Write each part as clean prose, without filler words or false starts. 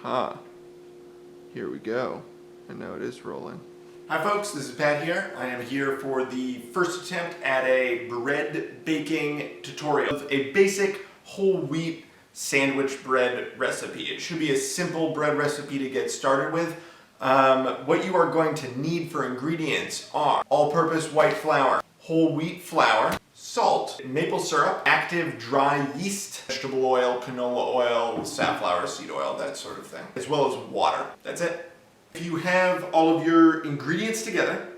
Aha. Here we go. And now it is rolling. Hi folks, this is Pat here. I am here for the first attempt at a bread baking tutorial of a basic whole wheat sandwich bread recipe. It should be a simple bread recipe to get started with. What you are going to need for ingredients are all-purpose white flour, whole wheat flour, salt, maple syrup, active dry yeast, vegetable oil, canola oil, safflower seed oil, that sort of thing, as well as water. That's it. If you have all of your ingredients together,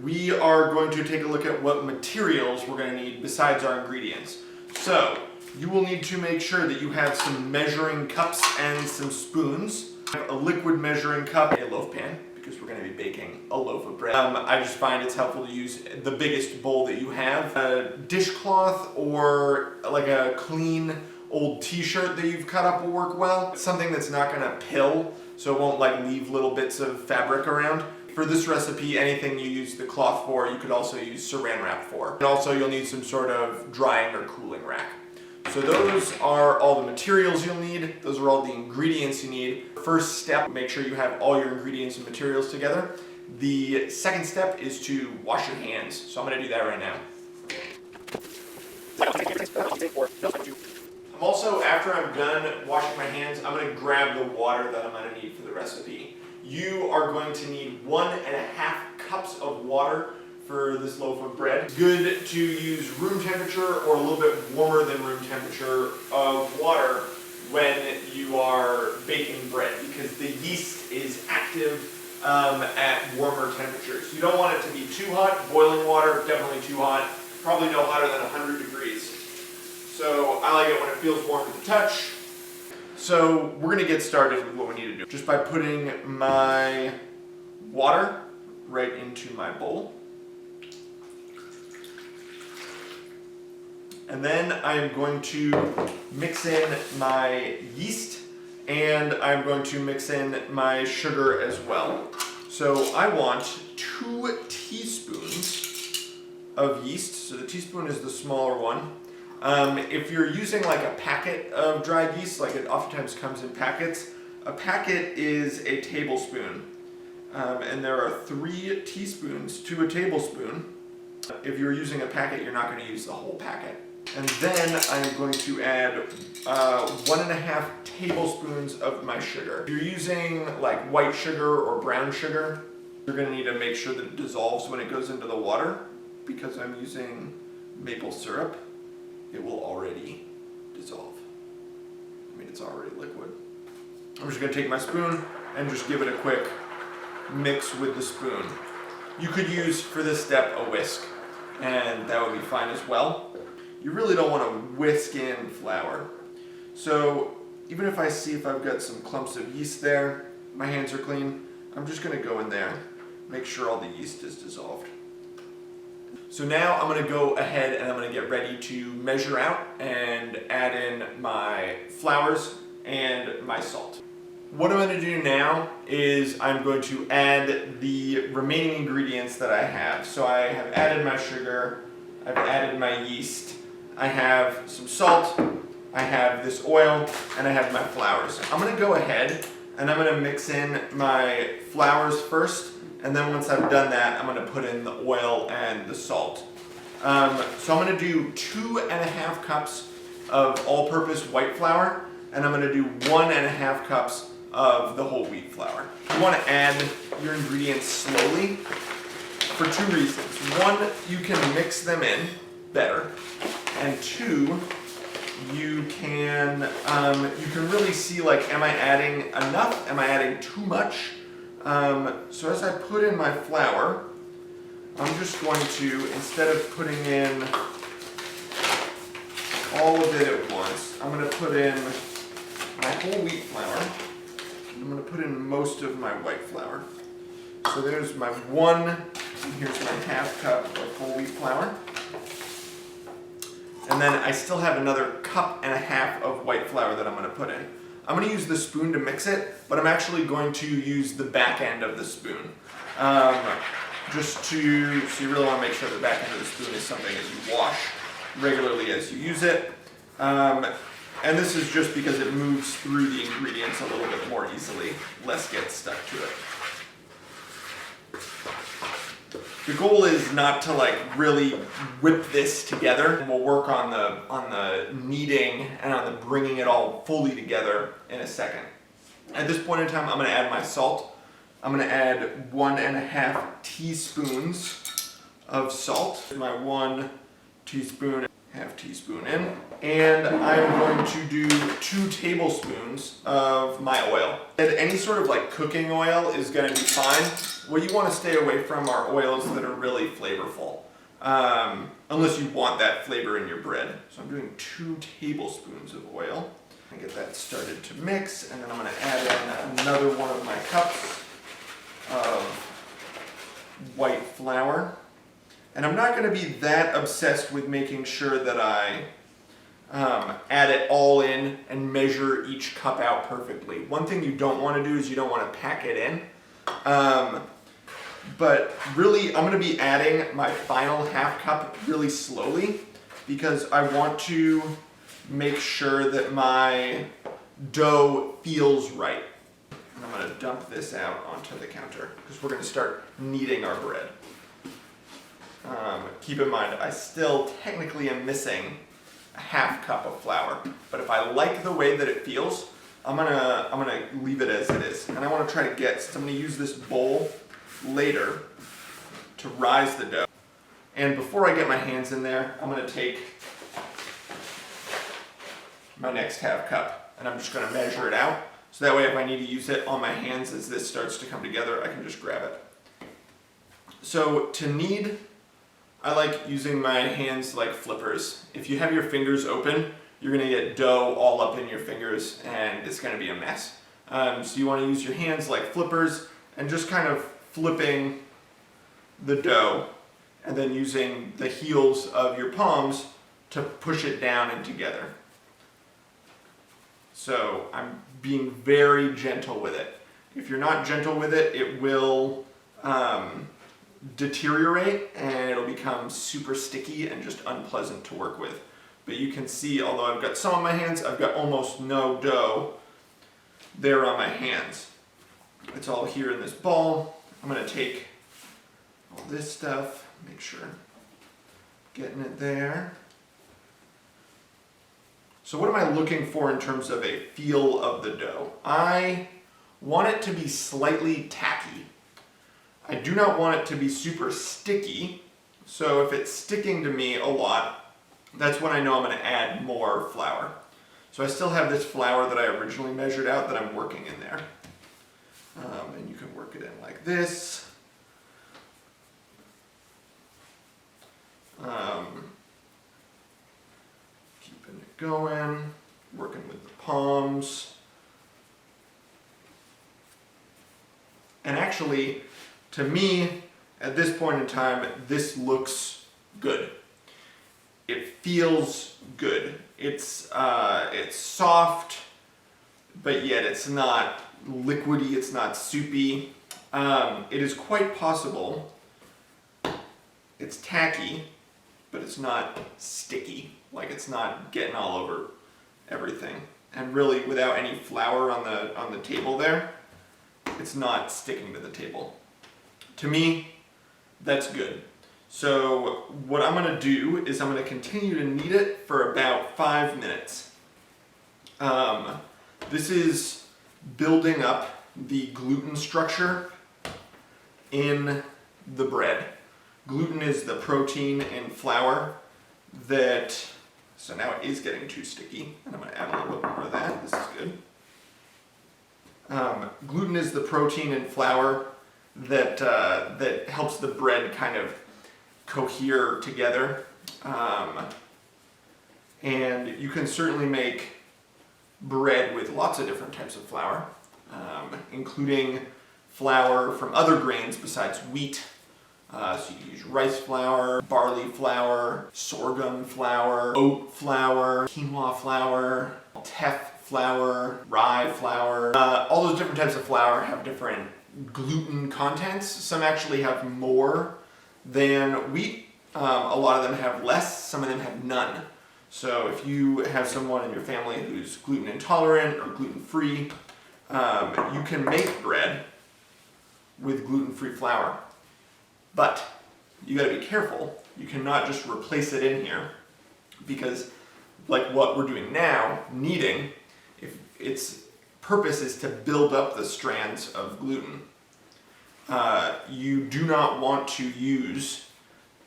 we are going to take a look at what materials we're going to need besides our ingredients. So, you will need to make sure that you have some measuring cups and some spoons, a liquid measuring cup, a loaf pan, because we're going to be baking a loaf of bread. I just find it's helpful to use the biggest bowl that you have. A dishcloth or like a clean old t-shirt that you've cut up will work well. Something that's not going to pill, so it won't like leave little bits of fabric around. For this recipe, anything you use the cloth for, you could also use saran wrap for. And also you'll need some sort of drying or cooling rack. So those are all the materials you'll need. Those are all the ingredients you need. First step, make sure you have all your ingredients and materials together. The second step is to wash your hands. So I'm going to do that right now. I'm also, after I'm done washing my hands, I'm going to grab the water that I'm going to need for the recipe. You are going to need 1.5 cups of water for this loaf of bread. Good to use room temperature or a little bit warmer than room temperature of water when you are baking bread, because the yeast is active at warmer temperatures. You don't want it to be too hot. Boiling water, definitely too hot. Probably no hotter than 100 degrees. So I like it when it feels warm to the touch. So we're gonna get started with what we need to do. Just by putting my water right into my bowl. And then I'm going to mix in my yeast, and I'm going to mix in my sugar as well. So I want 2 teaspoons of yeast. So the teaspoon is the smaller one. If you're using like a packet of dried yeast, like it oftentimes comes in packets, a packet is a tablespoon. And there are 3 teaspoons to a tablespoon. If you're using a packet, you're not going to use the whole packet. And then I'm going to add 1.5 tablespoons of my sugar. If you're using like white sugar or brown sugar, you're going to need to make sure that it dissolves when it goes into the water. Because I'm using maple syrup, it will already dissolve. I mean, it's already liquid. I'm just going to take my spoon and just give it a quick mix with the spoon. You could use, for this step, a whisk, and that would be fine as well. You really don't want to whisk in flour. So even if I see if I've got some clumps of yeast there, my hands are clean, I'm just going to go in there, make sure all the yeast is dissolved. So now I'm going to go ahead and I'm going to get ready to measure out and add in my flours and my salt. What I'm going to do now is I'm going to add the remaining ingredients that I have. So I have added my sugar, I've added my yeast, I have some salt, I have this oil, and I have my flours. I'm going to go ahead and I'm going to mix in my flours first, and then once I've done that, I'm going to put in the oil and the salt. So I'm going to do 2.5 cups of all-purpose white flour, and I'm going to do 1.5 cups of the whole wheat flour. You want to add your ingredients slowly for 2 reasons. 1, you can mix them in better, and 2, you can really see, like, am I adding enough? Am I adding too much? So as I put in my flour, I'm just going to, instead of putting in all of it at once, I'm going to put in my whole wheat flour. I'm going to put in most of my white flour. So there's my 1, and here's my 1/2 cup of whole wheat flour. And then I still have another 1.5 cups of white flour that I'm going to put in. I'm going to use the spoon to mix it, but I'm actually going to use the back end of the spoon. So you really want to make sure the back end of the spoon is something that you wash regularly as you use it. And this is just because it moves through the ingredients a little bit more easily. Less gets stuck to it. The goal is not to like really whip this together. We'll work on the kneading and on the bringing it all fully together in a second. At this point in time, I'm going to add my salt. I'm going to add 1.5 teaspoons of salt. My 1 teaspoon, half teaspoon in. And I'm going to do 2 tablespoons of my oil. And any sort of like cooking oil is going to be fine. What you want to stay away from are oils that are really flavorful. Unless you want that flavor in your bread. So I'm doing 2 tablespoons of oil. I get that started to mix, and then I'm going to add in another one of my cups of white flour. And I'm not going to be that obsessed with making sure that I add it all in and measure each cup out perfectly. One thing you don't want to do is you don't want to pack it in. But really, I'm going to be adding my final half cup really slowly because I want to make sure that my dough feels right. And I'm going to dump this out onto the counter because we're going to start kneading our bread. Keep in mind, I still technically am missing a half cup of flour, but if I like the way that it feels, I'm gonna leave it as it is. And I want to try to get, so I'm going to use this bowl later to rise the dough. And before I get my hands in there, I'm going to take my next half cup and I'm just going to measure it out. So that way if I need to use it on my hands as this starts to come together, I can just grab it. So to knead, I like using my hands like flippers. If you have your fingers open, you're going to get dough all up in your fingers and it's going to be a mess. So you want to use your hands like flippers and just kind of flipping the dough and then using the heels of your palms to push it down and together. So I'm being very gentle with it. If you're not gentle with it, it will deteriorate and it'll become super sticky and just unpleasant to work with. But you can see, although I've got some on my hands, I've got almost no dough there on my hands. It's all here in this ball. I'm going to take all this stuff, make sure I'm getting it there. So what am I looking for in terms of a feel of the dough? I want it to be slightly tacky. I do not want it to be super sticky. So if it's sticking to me a lot, that's when I know I'm going to add more flour. So I still have this flour that I originally measured out that I'm working in there. And you can work it in like this. Keeping it going, working with the palms. And actually, to me, at this point in time, this looks good. It feels good. It's soft, but yet it's not liquidy, it's not soupy. It is quite possible it's tacky, but it's not sticky. Like it's not getting all over everything. And really, without any flour on the table there, it's not sticking to the table. To me, that's good. So what I'm going to do is I'm going to continue to knead it for about 5 minutes. This is building up the gluten structure in the bread. Gluten is the protein in flour that, so now it is getting too sticky, and I'm going to add a little bit more of that. This is good. Gluten is the protein in flour that helps the bread kind of cohere together. And you can certainly make bread with lots of different types of flour, including flour from other grains besides wheat. So you can use rice flour, barley flour, sorghum flour, oat flour, quinoa flour, teff flour, rye flour. All those different types of flour have different gluten contents. Some actually have more than wheat. A lot of them have less, some of them have none. So if you have someone in your family who's gluten intolerant or gluten free, you can make bread with gluten-free flour. But you gotta be careful. You cannot just replace it in here, because like what we're doing now, kneading, if its purpose is to build up the strands of gluten, you do not want to use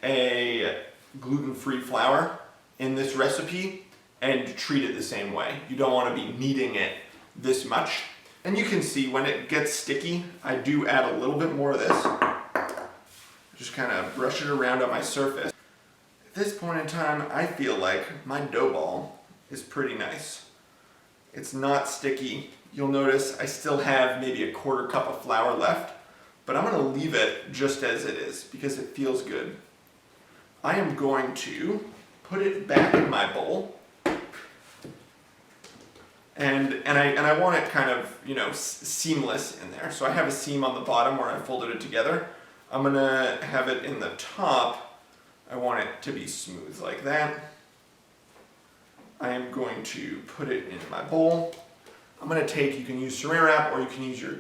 a gluten-free flour in this recipe and treat it the same way. You don't want to be kneading it this much. And you can see when it gets sticky, I do add a little bit more of this. Just kind of brush it around on my surface. At this point in time, I feel like my dough ball is pretty nice. It's not sticky. You'll notice I still have maybe a 1/4 cup of flour left, but I'm gonna leave it just as it is because it feels good. I am going to put it back in my bowl, and I want it kind of, you know, seamless in there. So I have a seam on the bottom where I folded it together. I'm gonna have it in the top. I want it to be smooth like that. I am going to put it in my bowl. I'm gonna take, you can use saran wrap or you can use your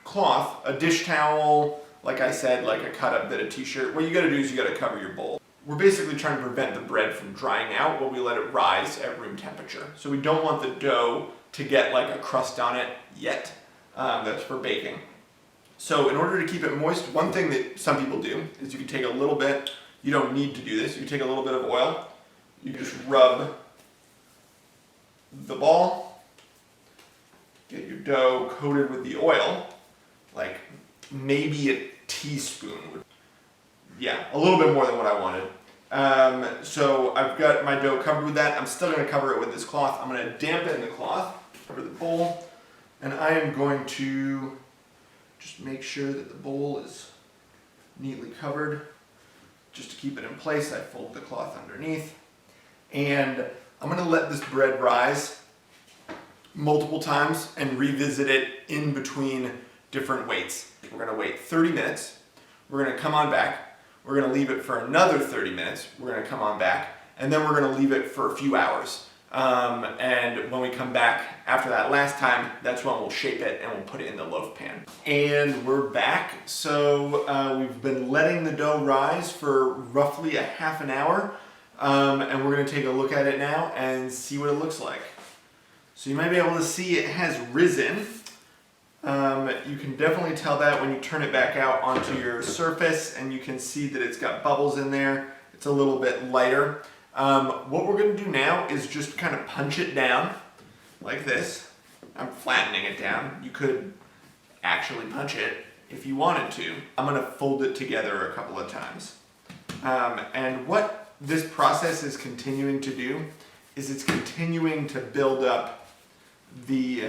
cloth, a dish towel, like I said, like a cut up bit of t-shirt. What you gotta do is you gotta cover your bowl. We're basically trying to prevent the bread from drying out while we let it rise at room temperature. So we don't want the dough to get like a crust on it yet. That's for baking. So in order to keep it moist, one thing that some people do is you can take a little bit, you don't need to do this, you can take a little bit of oil, you just rub the ball, get your dough coated with the oil, like maybe a teaspoon. Yeah, a little bit more than what I wanted. So I've got my dough covered with that. I'm still going to cover it with this cloth. I'm going to dampen the cloth, cover the bowl, and I am going to just make sure that the bowl is neatly covered. Just to keep it in place, I fold the cloth underneath. And I'm going to let this bread rise multiple times and revisit it in between different waits. We're going to wait 30 minutes. We're going to come on back. We're going to leave it for another 30 minutes. We're going to come on back. And then we're going to leave it for a few hours. And when we come back after that last time, that's when we'll shape it and we'll put it in the loaf pan. And we're back. So we've been letting the dough rise for roughly a half an hour. And we're going to take a look at it now and see what it looks like. So you might be able to see it has risen. You can definitely tell that when you turn it back out onto your surface, and you can see that it's got bubbles in there. It's a little bit lighter. What we're going to do now is just kind of punch it down like this. I'm flattening it down. You could actually punch it if you wanted to. I'm going to fold it together a couple of times. And what this process is continuing to do is it's continuing to build up the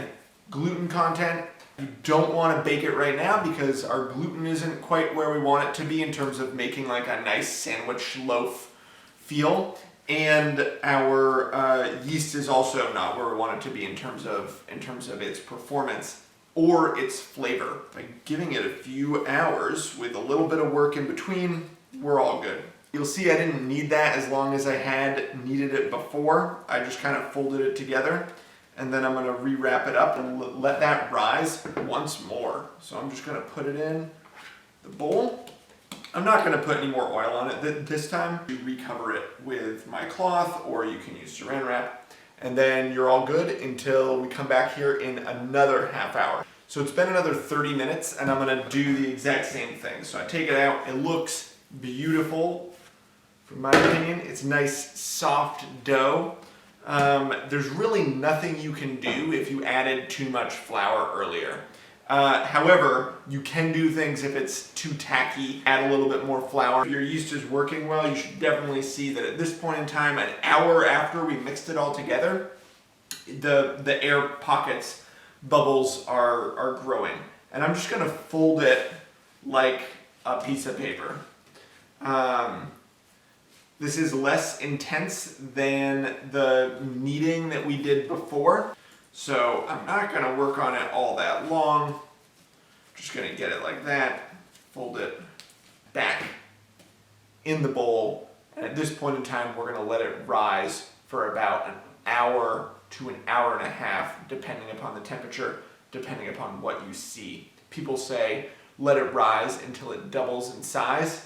gluten content. You don't want to bake it right now because our gluten isn't quite where we want it to be in terms of making like a nice sandwich loaf feel. And our yeast is also not where we want it to be in terms of its performance or its flavor. By giving it a few hours with a little bit of work in between, we're all good. You'll see I didn't knead that as long as I had kneaded it before. I just kind of folded it together. And then I'm going to rewrap it up and let that rise once more. So I'm just going to put it in the bowl. I'm not going to put any more oil on it this time. You recover it with my cloth, or you can use saran wrap. And then you're all good until we come back here in another half hour. So it's been another 30 minutes and I'm going to do the exact same thing. So I take it out. It looks beautiful. From my opinion, it's nice, soft dough. There's really nothing you can do if you added too much flour earlier. However, you can do things if it's too tacky, add a little bit more flour. If your yeast is working well, you should definitely see that at this point in time, an hour after we mixed it all together, the air pockets, bubbles are growing. And I'm just gonna fold it like a piece of paper. This is less intense than the kneading that we did before. So I'm not going to work on it all that long. Just going to get it like that, fold it back in the bowl. And at this point in time, we're going to let it rise for about an hour to an hour and a half, depending upon the temperature, depending upon what you see. People say let it rise until it doubles in size.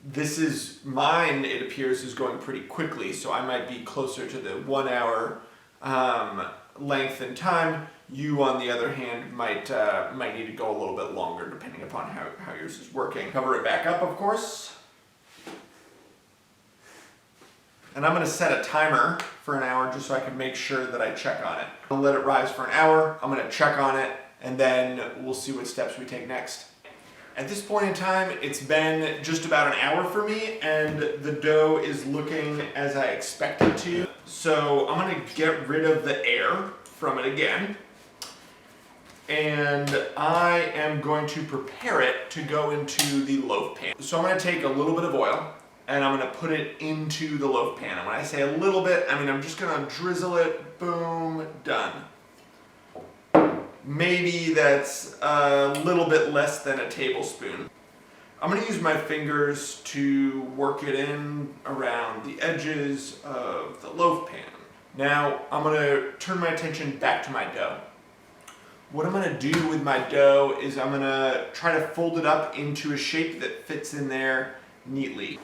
This is, mine, it appears, is going pretty quickly, so I might be closer to the 1 hour length and time. You, on the other hand, might need to go a little bit longer, depending upon how yours is working. Cover it back up, of course. And I'm going to set a timer for an hour just so I can make sure that I check on it. I'll let it rise for an hour, I'm going to check on it, and then we'll see what steps we take next. At this point in time, it's been just about an hour for me, and the dough is looking as I expect it to. So I'm going to get rid of the air from it again, and I am going to prepare it to go into the loaf pan. So I'm going to take a little bit of oil, and I'm going to put it into the loaf pan. And when I say a little bit, I mean I'm just going to drizzle it, boom, done. Maybe that's a little bit less than a tablespoon. I'm going to use my fingers to work it in around the edges of the loaf pan. Now I'm going to turn my attention back to my dough. What I'm going to do with my dough is I'm going to try to fold it up into a shape that fits in there neatly.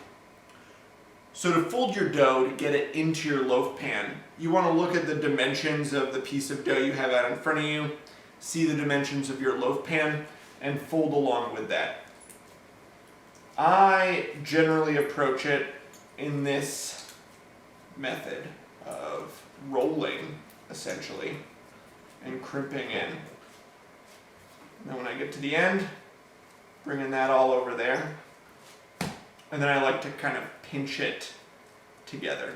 So to fold your dough to get it into your loaf pan, you want to look at the dimensions of the piece of dough you have out in front of you, see the dimensions of your loaf pan, and fold along with that. I generally approach it in this method of rolling, essentially, and crimping in. And then when I get to the end, bringing that all over there, and then I like to kind of pinch it together.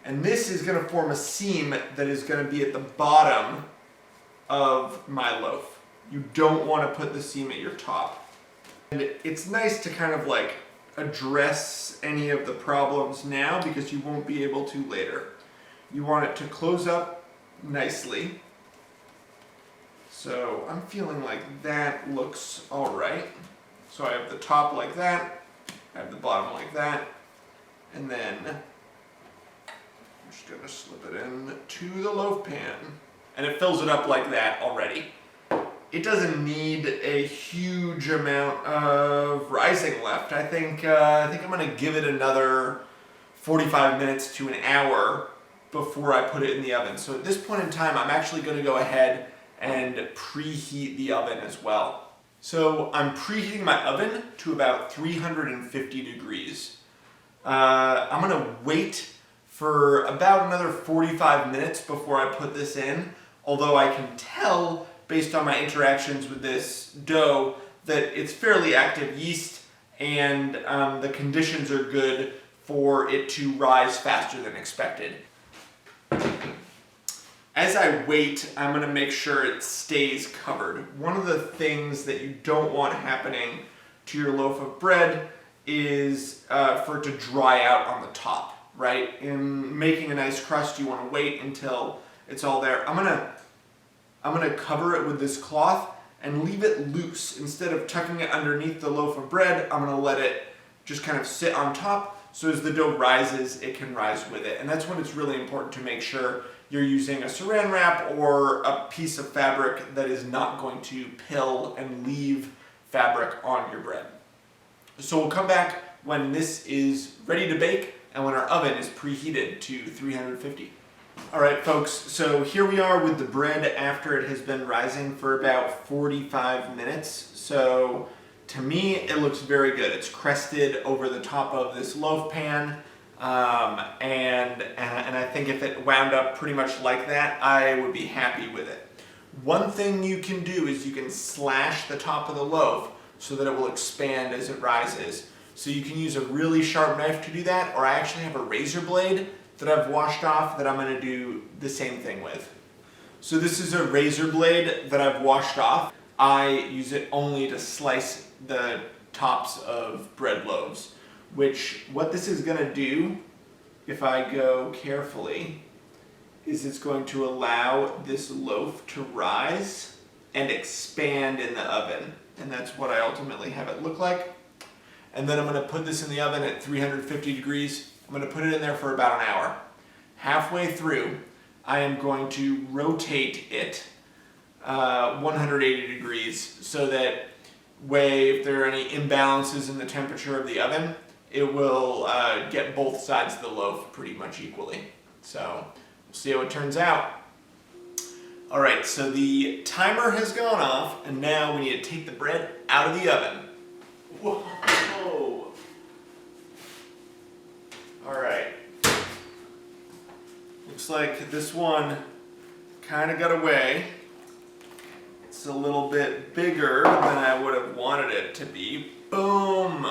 And this is going to form a seam that is going to be at the bottom of my loaf. You don't want to put the seam at your top. And it's nice to kind of like address any of the problems now because you won't be able to later. You want it to close up nicely. So I'm feeling like that looks all right. So I have the top like that, I have the bottom like that, and then I'm just gonna slip it in to the loaf pan. And it fills it up like that already. It doesn't need a huge amount of rising left. I think I'm gonna give it another 45 minutes to an hour before I put it in the oven. So at this point in time, I'm actually gonna go ahead and preheat the oven as well. So I'm preheating my oven to about 350 degrees. I'm gonna wait for about another 45 minutes before I put this in. Although I can tell, based on my interactions with this dough, that it's fairly active yeast and the conditions are good for it to rise faster than expected. As I wait, I'm going to make sure it stays covered. One of the things that you don't want happening to your loaf of bread is for it to dry out on the top, right? In making a nice crust, you want to wait until it's all there. I'm gonna cover it with this cloth and leave it loose. Instead of tucking it underneath the loaf of bread, I'm gonna let it just kind of sit on top, so as the dough rises, it can rise with it. And that's when it's really important to make sure you're using a saran wrap or a piece of fabric that is not going to pill and leave fabric on your bread. So we'll come back when this is ready to bake and when our oven is preheated to 350. All right, folks, so here we are with the bread after it has been rising for about 45 minutes. So to me, it looks very good. It's crested over the top of this loaf pan. And I think if it wound up pretty much like that, I would be happy with it. One thing you can do is you can slash the top of the loaf so that it will expand as it rises. So you can use a really sharp knife to do that, or I actually have a razor blade that I've washed off that I'm going to do the same thing with. So this is a razor blade that I've washed off. I use it only to slice the tops of bread loaves, which what this is going to do, if I go carefully, is it's going to allow this loaf to rise and expand in the oven. And that's what I ultimately have it look like. And then I'm going to put this in the oven at 350 degrees I'm going to put it in there for about an hour. Halfway through, I am going to rotate it 180 degrees so that if there are any imbalances in the temperature of the oven, it will get both sides of the loaf pretty much equally. So we'll see how it turns out. All right, so the timer has gone off, and now we need to take the bread out of the oven. Whoa! All right. Looks like this one kind of got away. It's a little bit bigger than I would have wanted it to be. Boom!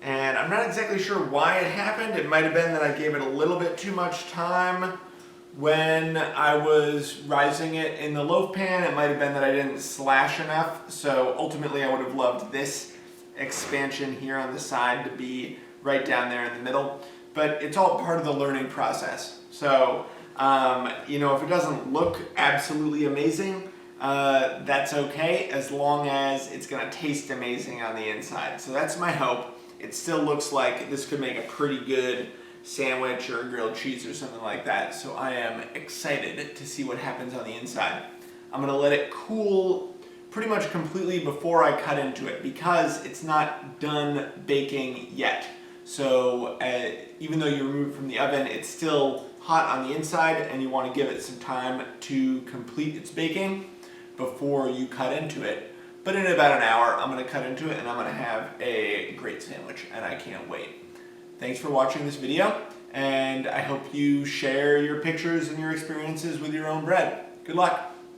And I'm not exactly sure why it happened. It might have been that I gave it a little bit too much time when I was rising it in the loaf pan. It might have been that I didn't slash enough. So ultimately I would have loved this expansion here on the side to be right down there in the middle. But it's all part of the learning process. So, if it doesn't look absolutely amazing, that's okay, as long as it's going to taste amazing on the inside. So that's my hope. It still looks like this could make a pretty good sandwich or grilled cheese or something like that. So I am excited to see what happens on the inside. I'm going to let it cool pretty much completely before I cut into it, because it's not done baking yet. So even though you remove it from the oven, it's still hot on the inside, and you want to give it some time to complete its baking before you cut into it. But in about an hour, I'm going to cut into it, and I'm going to have a great sandwich, and I can't wait. Thanks for watching this video, and I hope you share your pictures and your experiences with your own bread. Good luck!